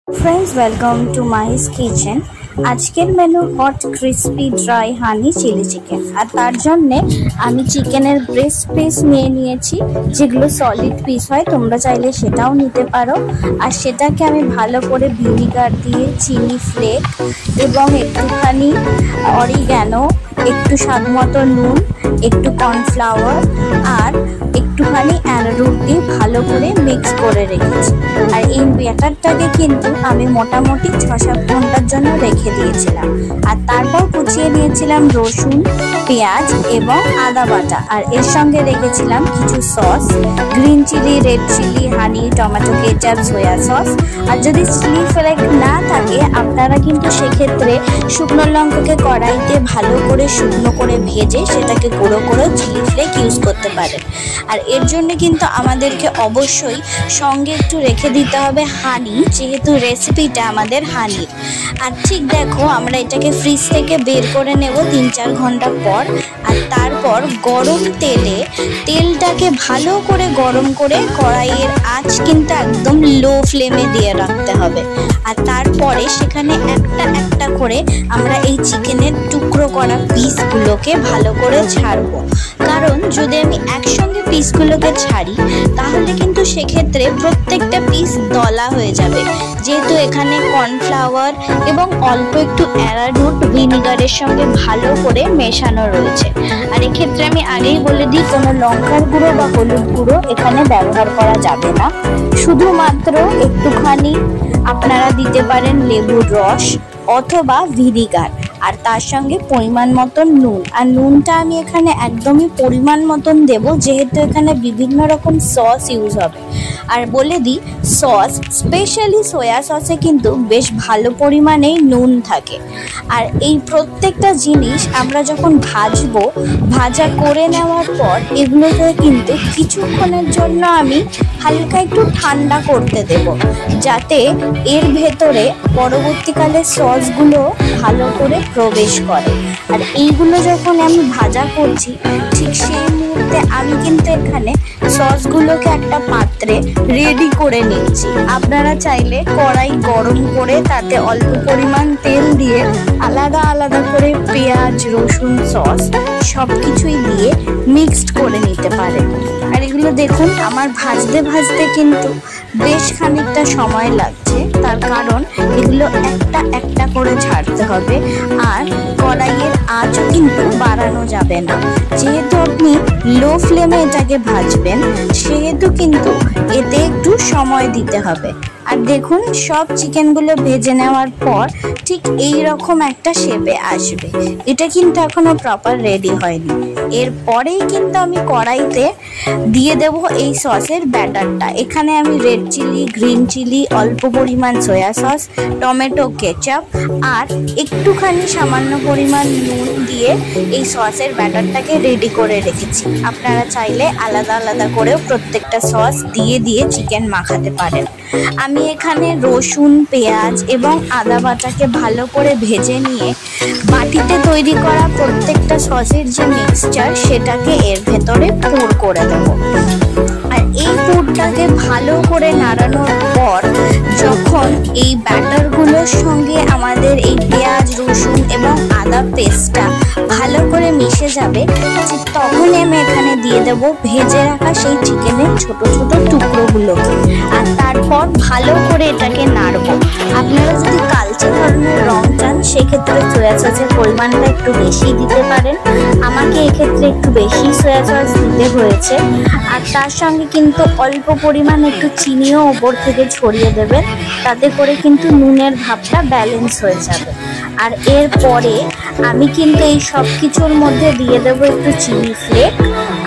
Friends, welcome to Mahi's Kitchen. আজকের menu hot crispy dry honey chilli chicken. আর তার জন্যে আমি চিকেনের ব্রেস্ট পিস নিয়ে নিয়েছি, যেগুলো সলিড পিস হয়, তোমরা চাইলে সেটাও নিতে পারো। আর সেটাকে আমি ভালো করে ভিনিগার দিয়ে, চিলি ফ্লেক এবং একটুখানি অরিগ্যানো, একটু স্বাদ মতো নুন, একটু কর্নফ্লাওয়ার আর একটুখানি অ্যারারুট দিয়ে ভালো করে মিক্স করে রেখেছি। আর এই ব্যাটারটাকে কিন্তু আমি মোটামুটি 6-7 ঘন্টার জন্য রেখে দিয়েছিলাম। আর তারপর কুচিয়ে নিয়েছিলাম রসুন, পেঁয়াজ এবং আদা বাটা। আর এর সঙ্গে রেখেছিলাম কিছু sauce, green chilli, red chilli, honey, tomato ketchup, soya sauce. আর যদি চিলি ফ্লেক না থাকে, আপনারা কিন্তু সেক্ষেত্রে শুকনো লঙ্কাকে কড়াইতে ভালো করে শুকনো করে ভেজে সেটাকে গুঁড়ো করে চিলি ফ্লেক ইউজ করতে পারেন। আর এর জন্য কিন্তু আমাদেরকে অবশ্যই সঙ্গে একটু রেখে দিতে হবে হানি, যেহেতু রেসিপিটা আমাদের হানির। আর ঠিক দেখো, আমরা এটাকে ফ্রিজ থেকে বের করে নেব 3-4 ঘন্টা পর। আর তারপর গরম তেলটাকে ভালো করে গরম করে কড়াইয়ের আঁচ কিন্তু একদম লো ফ্লেমে দিয়ে রাখতে হবে। আর তারপরে সেখানে একটা একটা করে আমরা এই চিকেনের টুকরো করা পিসগুলোকে ভালো করে ছাড়বো। কারণ যদি আমি একসঙ্গে পিসগুলোকে ছাড়ি, তাহলে কিন্তু সেক্ষেত্রে প্রত্যেকটা পিস দলা হয়ে যাবে, যেহেতু এখানে কর্নফ্লাওয়ার এবং অল্প একটু অ্যারারুট ভিনিগারের সঙ্গে ভালো করে মেশানো রয়েছে। আর এক্ষেত্রে আমি আগেই বলে দিই, কোনো লঙ্কার গুঁড়ো বা হলুদ গুঁড়ো এখানে ব্যবহার করা যাবে না। শুধুমাত্র একটুখানি আপনারা দিতে পারেন লেবুর রস অথবা ভিনিগার, আর তার সঙ্গে পরিমাণ মতন নুন। আর নুনটা আমি এখানে একদমই পরিমাণ মতন দেব, যেহেতু এখানে বিভিন্ন রকম সস ইউজ হবে। আর বলে দিই, সস স্পেশালি সয়া সসে কিন্তু বেশ ভালো পরিমাণেই নুন থাকে। আর এই প্রত্যেকটা জিনিস আমরা যখন ভাজা করে নেওয়ার পর এগুলোকে কিন্তু কিছুক্ষণের জন্য আমি হালকা একটু ঠান্ডা করতে দেব, যাতে এর ভেতরে পরবর্তীকালে সসগুলো ভালো করে প্রবেশ করে। আর এইগুলো যখন আমি ভাজা করছি, ঠিক সেই মুহূর্তে আমি কিন্তু এখানে সসগুলোকে একটা পাত্রে রেডি করে নিচ্ছি। আপনারা চাইলে কড়াই গরম করে তাতে অল্প পরিমাণ তেল দিয়ে আলাদা আলাদা করে পেঁয়াজ, রসুন, সস সব কিছুই দিয়ে মিক্সড করে নিতে পারেন। আর এগুলো দেখুন, আমার ভাজতে ভাজতে কিন্তু বেশ খানিকটা সময় লাগছে, তার কারণ এগুলো একটা একটা করে ছাড়তে হবে। আর কড়াইয়ের আঁচও কিন্তু বাড়ানো যাবে না, যেহেতু আপনি লো ফ্লেমে এটাকে ভাজবেন, সেহেতু কিন্তু এতে একটু সময় দিতে হবে। আর দেখুন, সব চিকেনগুলো ভেজে নেওয়ার পর ঠিক এই রকম একটা শেপে আসবে। এটা কিন্তু এখনো প্রপার রেডি হয়নি। এরপরেই কিন্তু আমি কড়াইতে দিয়ে দেব এই সসের ব্যাটারটা। এখানে আমি রেড চিলি, গ্রিন চিলি, অল্প পরিমাণ সয়া সস, টমেটো কেচাপ আর একটুখানি সামান্য পরিমাণ নুন দিয়ে এই সসের ব্যাটারটাকে রেডি করে রেখেছি। আপনারা চাইলে আলাদা আলাদা করেও প্রত্যেকটা সস দিয়ে চিকেন মাখাতে পারেন। আমি এখানে রসুন, পেঁয়াজ এবং আদা বাটাকে ভালো করে ভেজে নিয়ে বাটিতে তৈরি করা প্রত্যেকটা সসের যে মিক্সচার, সেটাকে এর ভেতরে পুর করে দেবো। আর এই পুরটাকে ভালো করে নাড়ানোর পর যখন এই ব্যাটারগুলোর সঙ্গে আমাদের এই পেঁয়াজ, রসুন এবং আদা পেস্টটা ভালো করে মিশে যাবে, ঠিক তখনই আমি এখানে দিয়ে দেব ভেজে রাখা সেই চিকেনের ছোট ছোট টুকরোগুলোকে। আর তারপর ভালো করে এটাকে নাড়বো। আপনারা যদি কালচে ধরনের রং চান, সেক্ষেত্রে সয়া সসের পরিমাণটা একটু বেশি দিতে পারেন। আমাকে এক্ষেত্রে একটু বেশি সয়া সস দিতে হয়েছে। আর তার সঙ্গে কিন্তু অল্প পরিমাণ একটু চিনিও ওপর থেকে ছড়িয়ে দেবেন, তাতে করে কিন্তু নুনের ভাবটা ব্যালেন্স হয়ে যাবে। আর এরপরে আমি কিন্তু এই সব কিছুর মধ্যে দিয়ে দেবো একটু চিলি ফ্লেক।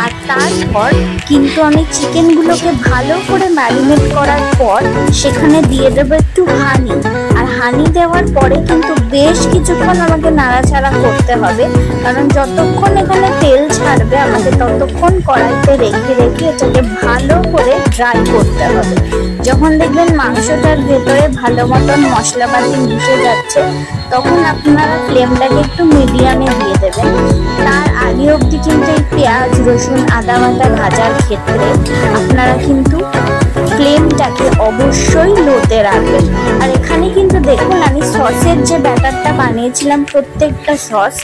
আর তারপর কিন্তু আমি চিকেনগুলোকে ভালো করে ম্যারিনেট করার পর সেখানে দিয়ে দেবো একটু হানি। আর হানি দেওয়ার পরে কিন্তু বেশ কিছুক্ষণ আমাকে নাড়াচাড়া করতে হবে, কারণ যতক্ষণ এখানে তেল ছাড়বে আমাকে ততক্ষণ কড়াইতে রেখে এটাকে ভালো করে ড্রাই করতে হবে। যখন দেখবেন মাংসটার ভেতরে ভালো মতন মশলাপাতি মিশে যাচ্ছে, তখন আপনারা ফ্লেমটাকে একটু মিডিয়ামে দিয়ে দেবেন। তার আগে অবধি কিন্তু এই পেঁয়াজ, রসুন, আদা বাটা ভাজার ক্ষেত্রে আপনারা কিন্তু ফ্লেমটাকে অবশ্যই লোতে রাখবেন। আর এখানে কিন্তু দেখুন আমি সসের যে ব্যাটারটা বানিয়েছিলাম, প্রত্যেকটা সস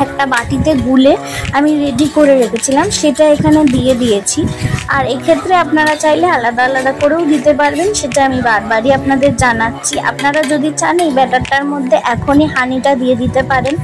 একটা বাটিতে গুলে আমি রেডি করে রেখেছিলাম, সেটা এখানে দিয়ে দিয়েছি। আর এক্ষেত্রে আপনারা চাইলে আলাদা আলাদা করেও দিতে পারবেন, সেটা আমি বারবারই আপনাদের জানাচ্ছি। আপনারা যদি চান এই ব্যাটারটার মধ্যে এখনই হানিটা দিয়ে দিতে পারেন,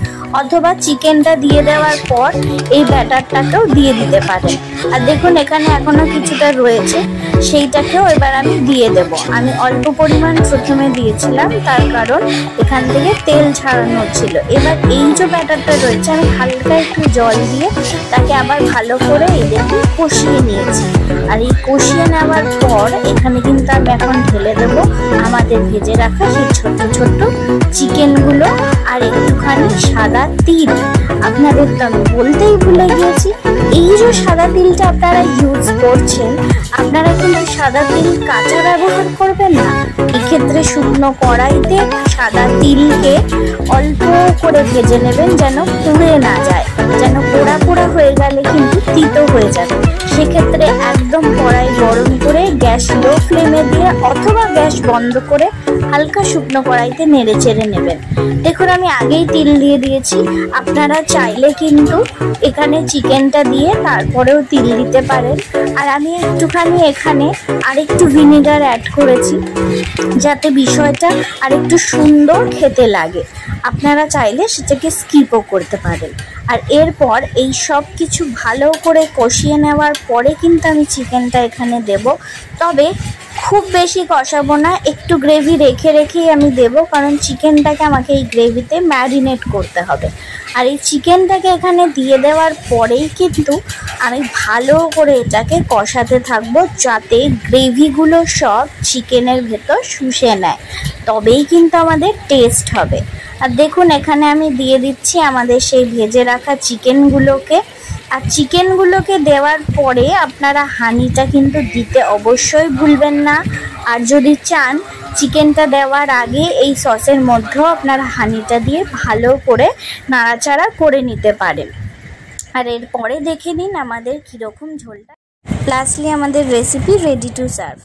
অথবা চিকেনটা দিয়ে দেওয়ার পর এই ব্যাটারটাকেও দিয়ে দিতে পারেন। আর দেখুন এখানে এখনো কিছুটা রয়েছে, সেইটাকেও এবার আমি দিয়ে দেব। আমি অল্প পরিমাণ প্রথমে দিয়েছিলাম, তার কারণ এখান থেকে তেল ছাড়ানো ছিল। এবার এই যে ব্যাটারটা রয়েছে আমি হালকা একটু জল দিয়ে তাকে আবার ভালো করে এদেরকে কষিয়ে নিয়েছি। আর এই কষিয়ে নেওয়ার পর এখানে কিন্তু আমি এখন ঢেলে দেবো আমাদের ভেজে রাখা সেই ছোট্ট ছোট্ট চিকেনগুলো আর একটুখানি সাদা তিল। আপনাদের তো আমি বলতেই ভুলে গিয়েছি, এই যে সাদা তিলটা আপনারা ইউজ করছেন, আপনারা কিন্তু সাদা তিল কাঁচা ব্যবহার করবেন না। এক্ষেত্রে শুকনো কড়াইতে সাদা তিলকে অল্প করে ভেজে নেবেন, যেন পুড়ে না যায়, যেন পোড়া পোড়া হয়ে গেলে কিন্তু তিতো হয়ে যাবে। সেক্ষেত্রে একদম কড়াই গরম করে গ্যাস লো ফ্লেমে দিয়ে অথবা গ্যাস বন্ধ করে হালকা শুকনো কড়াইতে নেড়ে চেড়ে নেবেন। দেখুন আমি আগেই তিল দিয়ে দিয়েছি, আপনারা চাইলে কিন্তু এখানে চিকেনটা দিয়ে তারপরেও তিল দিতে পারেন। আর আমি একটুখানি এখানে আরেকটু ভিনেগার অ্যাড করেছি, যাতে বিষয়টা আরেকটু সুন্দর খেতে লাগে। আপনারা চাইলে সেটাকে স্কিপও করতে পারেন। আর এরপর এই সব কিছু ভালো করে কষিয়ে নেওয়ার পরে কিন্তু আমি চিকেনটা এখানে দেব। তবে খুব বেশি কষাবো না, একটু গ্রেভি রেখে রেখেই আমি দেব, কারণ চিকেনটাকে আমাকে এই গ্রেভিতে ম্যারিনেট করতে হবে। আর এই চিকেনটাকে এখানে দিয়ে দেওয়ার পরেই কিন্তু আমি ভালো করে এটাকে কষাতে থাকবো, যাতে গ্রেভিগুলো সব চিকেনের ভেতর শুষে নেয়, তবেই কিন্তু আমাদের টেস্ট হবে। আর দেখুন এখানে আমি দিয়ে দিচ্ছি আমাদের সেই ভেজে রাখা চিকেনগুলোকে। আর চিকেনগুলোকে দেওয়ার পরে আপনারা হানিটা কিন্তু দিতে অবশ্যই ভুলবেন না। আর যদি চান চিকেনটা দেওয়ার আগে এই সসের মধ্যেও আপনারা হানিটা দিয়ে ভালো করে নাড়াচাড়া করে নিতে পারেন। আর এরপরে দেখে নিন আমাদের কীরকম ঝোলটা। লাস্টলি আমাদের রেসিপি রেডি টু সার্ভ।